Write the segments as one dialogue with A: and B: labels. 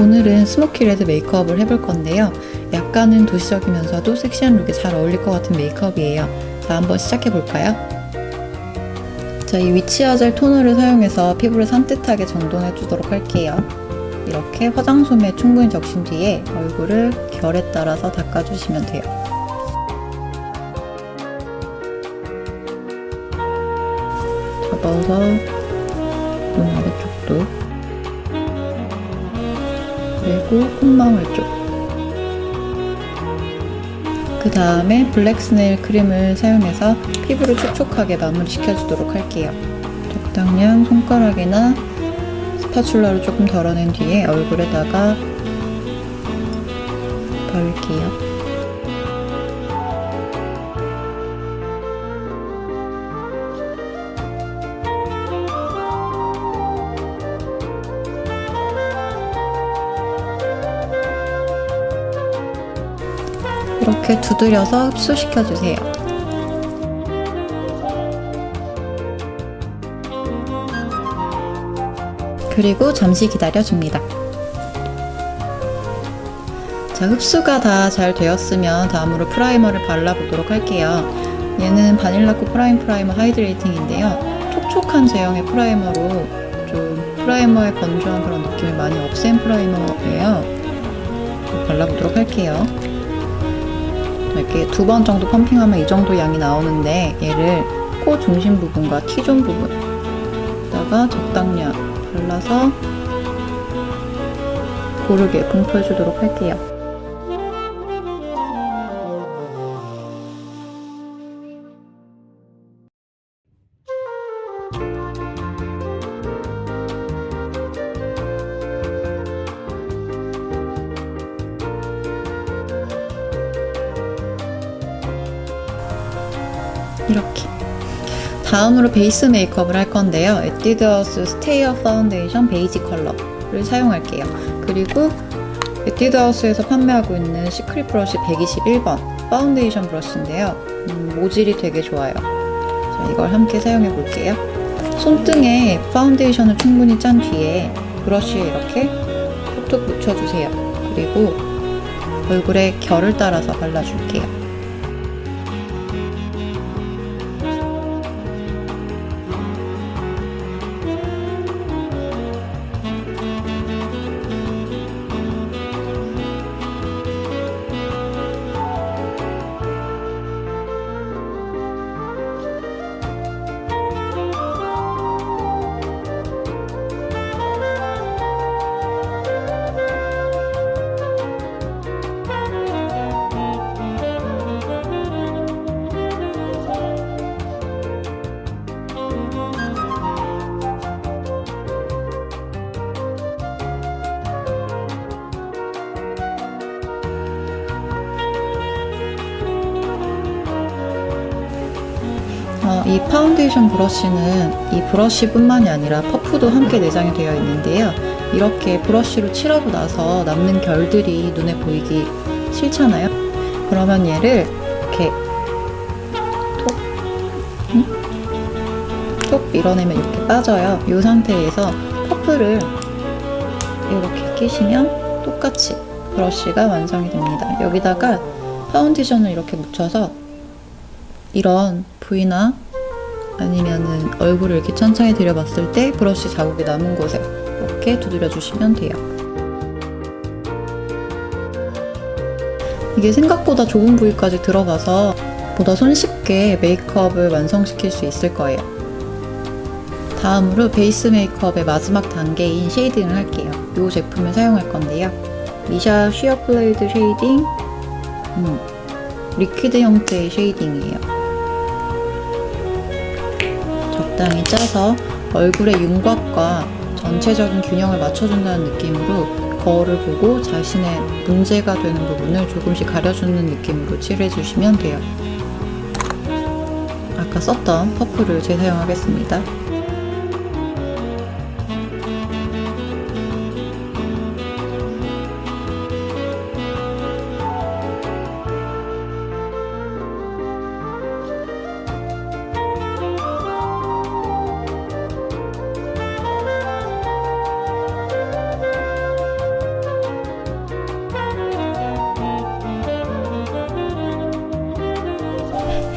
A: 오늘은 스모키 레드 메이크업을 해볼 건데요. 약간은 도시적이면서도 섹시한 룩에 잘 어울릴 것 같은 메이크업이에요. 자, 한번 시작해볼까요? 자, 이 위치아젤 토너를 사용해서 피부를 산뜻하게 정돈해주도록 할게요. 이렇게 화장솜에 충분히 적신 뒤에 얼굴을 결에 따라서 닦아주시면 돼요. 접어서 눈 아래쪽도, 그리고 콧망울 쪽. 그 다음에 블랙 스네일 크림을 사용해서 피부를 촉촉하게 마무리 시켜주도록 할게요. 적당량 손가락이나 스파츌러로 조금 덜어낸 뒤에 얼굴에다가 바를게요. 이렇게 두드려서 흡수시켜주세요. 그리고 잠시 기다려줍니다. 자, 흡수가 다 잘 되었으면 다음으로 프라이머를 발라보도록 할게요. 얘는 바닐라코 프라이머 하이드레이팅인데요. 촉촉한 제형의 프라이머로 좀 프라이머의 건조한 그런 느낌을 많이 없앤 프라이머예요. 발라보도록 할게요. 이렇게 2번 정도 펌핑하면 이 정도 양이 나오는데, 얘를 코 중심 부분과 T존 부분에다가 적당량 발라서 고르게 분포해주도록 할게요. 이렇게. 다음으로 베이스 메이크업을 할 건데요. 에뛰드하우스 스테이어 파운데이션 베이지 컬러를 사용할게요. 그리고 에뛰드하우스에서 판매하고 있는 시크릿 브러쉬 121번 파운데이션 브러쉬인데요. 모질이 되게 좋아요. 자, 이걸 함께 사용해 볼게요. 손등에 파운데이션을 충분히 짠 뒤에 브러쉬에 이렇게 톡톡 묻혀주세요. 그리고 얼굴에 결을 따라서 발라줄게요. 이 파운데이션 브러쉬는 이 브러쉬뿐만이 아니라 퍼프도 함께 내장이 되어 있는데요. 이렇게 브러쉬로 칠하고 나서 남는 결들이 눈에 보이기 싫잖아요. 그러면 얘를 이렇게 톡 밀어내면 이렇게 빠져요. 이 상태에서 퍼프를 이렇게 끼시면 똑같이 브러쉬가 완성이 됩니다. 여기다가 파운데이션을 이렇게 묻혀서 이런 V나 아니면은 얼굴을 이렇게 천천히 들여봤을 때 브러쉬 자국이 남은 곳에 이렇게 두드려 주시면 돼요. 이게 생각보다 좁은 부위까지 들어가서 보다 손쉽게 메이크업을 완성시킬 수 있을 거예요. 다음으로 베이스 메이크업의 마지막 단계인 쉐이딩을 할게요. 이 제품을 사용할 건데요. 미샤 쉬어 블레이드 쉐이딩 리퀴드 형태의 쉐이딩이에요. 적당히 짜서 얼굴의 윤곽과 전체적인 균형을 맞춰준다는 느낌으로 거울을 보고 자신의 문제가 되는 부분을 조금씩 가려주는 느낌으로 칠해주시면 돼요. 아까 썼던 퍼프를 재사용하겠습니다.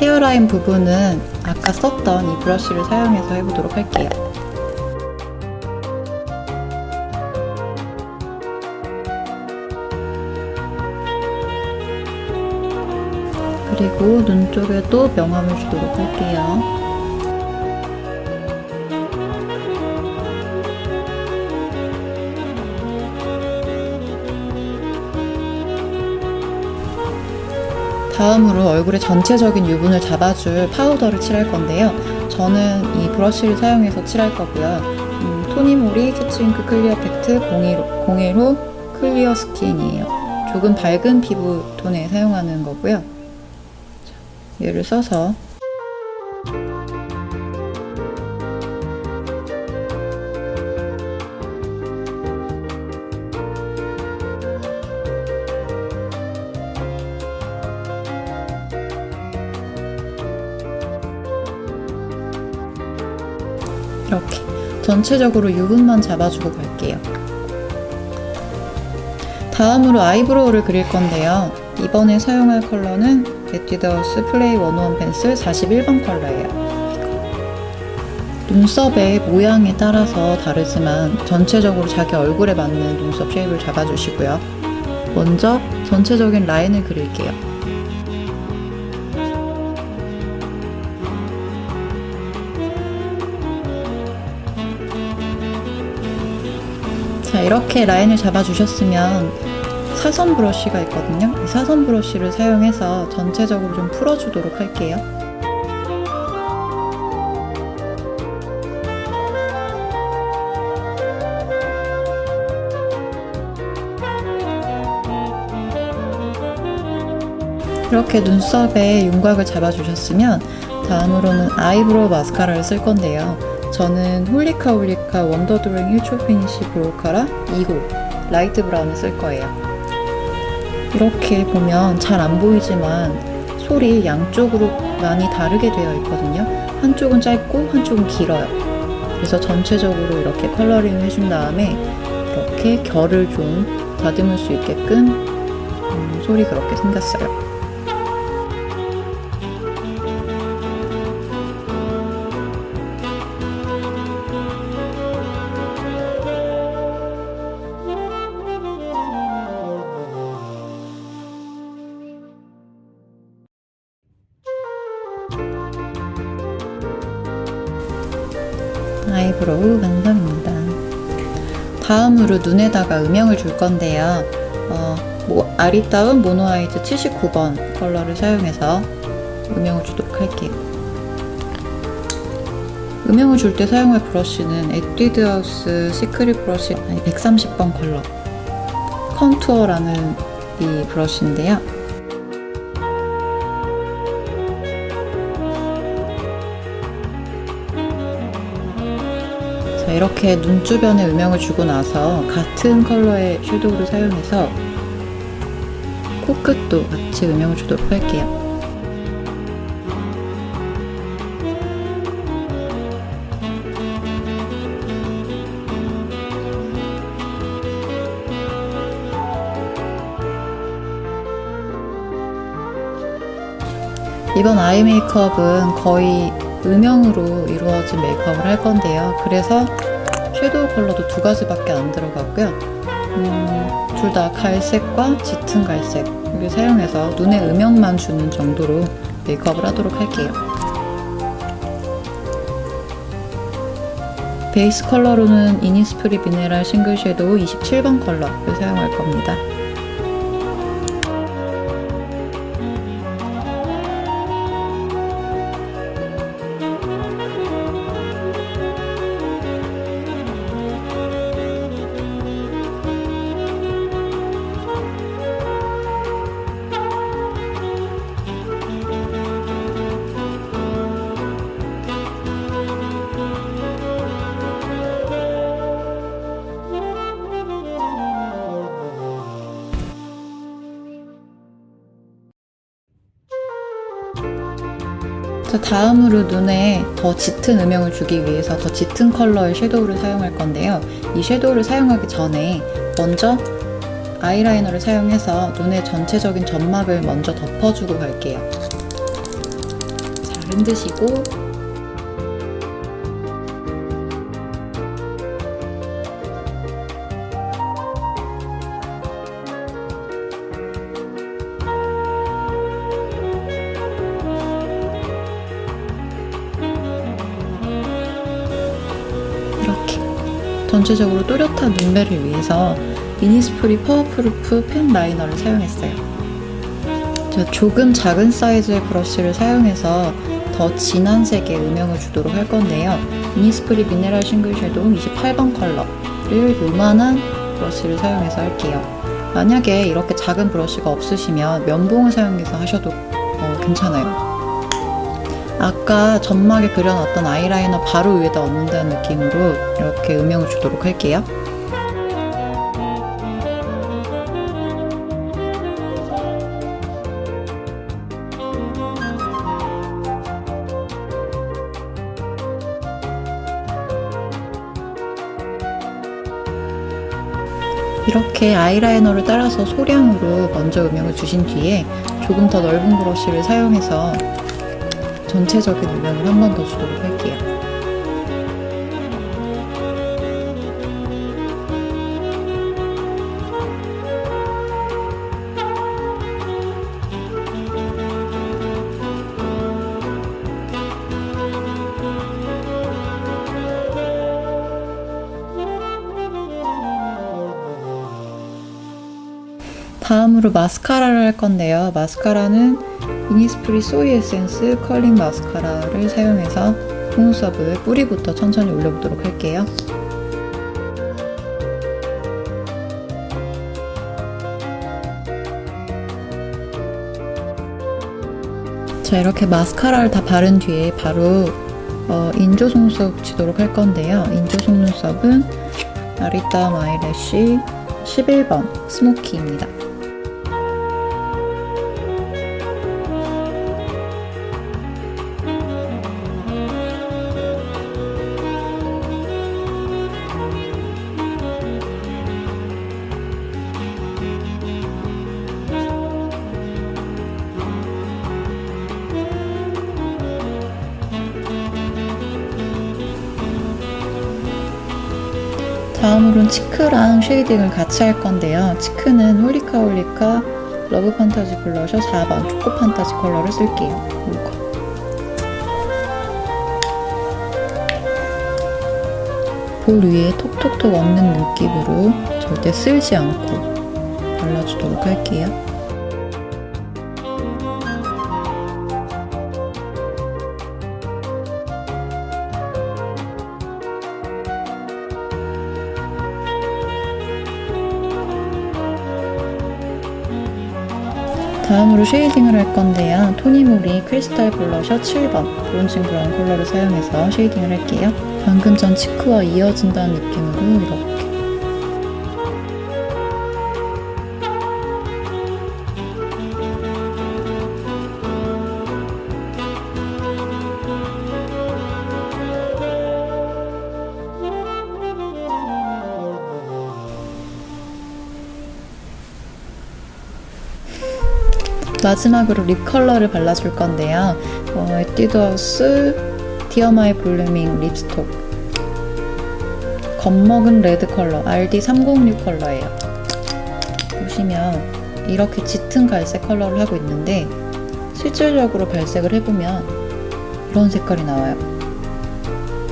A: 헤어라인 부분은 아까 썼던 이 브러쉬를 사용해서 해보도록 할게요. 그리고 눈 쪽에도 명암을 주도록 할게요. 다음으로 얼굴의 전체적인 유분을 잡아줄 파우더를 칠할 건데요. 저는 이 브러쉬를 사용해서 칠할 거고요. 토니모리 캐치잉크 클리어 팩트 01호 클리어 스킨이에요. 조금 밝은 피부 톤에 사용하는 거고요. 얘를 써서 이렇게 전체적으로 유분만 잡아주고 갈게요. 다음으로 아이브로우를 그릴 건데요. 이번에 사용할 컬러는 에뛰드하우스 플레이 101 펜슬 41번 컬러예요. 눈썹의 모양에 따라서 다르지만 전체적으로 자기 얼굴에 맞는 눈썹 쉐입을 잡아주시고요. 먼저 전체적인 라인을 그릴게요. 자, 이렇게 라인을 잡아주셨으면 사선 브러쉬가 있거든요. 이 사선 브러쉬를 사용해서 전체적으로 좀 풀어주도록 할게요. 이렇게 눈썹에 윤곽을 잡아주셨으면 다음으로는 아이브로우 마스카라를 쓸 건데요. 저는 홀리카 원더 드로잉 1초 피니쉬 브로우 카라 2호 라이트 브라운을 쓸 거예요. 이렇게 보면 잘 안 보이지만 솔이 양쪽으로 많이 다르게 되어 있거든요. 한쪽은 짧고 한쪽은 길어요. 그래서 전체적으로 이렇게 컬러링을 해준 다음에 이렇게 결을 좀 다듬을 수 있게끔 솔이 그렇게 생겼어요. 아이브로우 완성입니다. 다음으로 눈에다가 음영을 줄 건데요. 아리따운 모노아이즈 79번 컬러를 사용해서 음영을 주도록 할게요. 음영을 줄 때 사용할 브러쉬는 에뛰드하우스 시크릿 브러쉬 130번 컬러 컨투어라는 이 브러쉬인데요. 자, 이렇게 눈 주변에 음영을 주고 나서 같은 컬러의 섀도우를 사용해서 코끝도 같이 음영을 주도록 할게요. 이번 아이 메이크업은 거의 음영으로 이루어진 메이크업을 할 건데요. 그래서 섀도우 컬러도 두 가지밖에 안 들어가고요. 둘 다 갈색과 짙은 갈색을 사용해서 눈에 음영만 주는 정도로 메이크업을 하도록 할게요. 베이스 컬러로는 이니스프리 미네랄 싱글 섀도우 27번 컬러를 사용할 겁니다. 다음으로 눈에 더 짙은 음영을 주기 위해서 더 짙은 컬러의 섀도우를 사용할 건데요. 이 섀도우를 사용하기 전에 먼저 아이라이너를 사용해서 눈의 전체적인 점막을 먼저 덮어주고 갈게요. 흔드시고 이렇게 전체적으로 또렷한 눈매를 위해서 이니스프리 파워프루프 펜 라이너를 사용했어요. 조금 작은 사이즈의 브러쉬를 사용해서 더 진한 색의 음영을 주도록 할 건데요. 이니스프리 미네랄 싱글 섀도우 28번 컬러를 요만한 브러쉬를 사용해서 할게요. 만약에 이렇게 작은 브러쉬가 없으시면 면봉을 사용해서 하셔도 괜찮아요. 아까 점막에 그려놨던 아이라이너 바로 위에다 얹는다는 느낌으로 이렇게 음영을 주도록 할게요. 이렇게 아이라이너를 따라서 소량으로 먼저 음영을 주신 뒤에 조금 더 넓은 브러쉬를 사용해서 전체적인 음영을 한 번 더 주도록 할게요. 다음으로 마스카라를 할 건데요. 마스카라는 이니스프리 소이 에센스 컬링 마스카라를 사용해서 속눈썹을 뿌리부터 천천히 올려보도록 할게요. 자, 이렇게 마스카라를 다 바른 뒤에 바로 인조 속눈썹 붙이도록 할 건데요. 인조 속눈썹은 아리따움 아이래쉬 11번 스모키입니다. 다음으로는 치크랑 쉐이딩을 같이 할 건데요. 치크는 홀리카 홀리카 러브 판타지 블러셔 4번 초코 판타지 컬러를 쓸게요. 이거. 볼 위에 톡톡톡 얹는 느낌으로 절대 쓸지 않고 발라주도록 할게요. 다음으로 쉐이딩을 할 건데요. 토니모리 크리스탈 블러셔 7번 브론징 브라운 컬러를 사용해서 쉐이딩을 할게요. 방금 전 치크와 이어진다는 느낌으로 이렇게. 마지막으로 립 컬러를 발라줄 건데요. 에뛰드하우스 디어 마이 블루밍 립스톡 겁먹은 레드 컬러 RD306 컬러예요. 보시면 이렇게 짙은 갈색 컬러를 하고 있는데 실질적으로 발색을 해보면 이런 색깔이 나와요.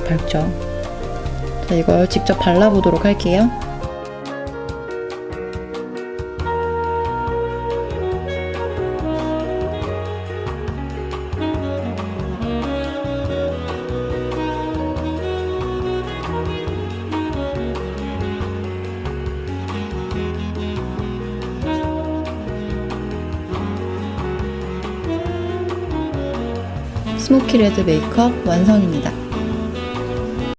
A: 밝죠? 자, 이걸 직접 발라보도록 할게요. 스모키 레드 메이크업 완성입니다.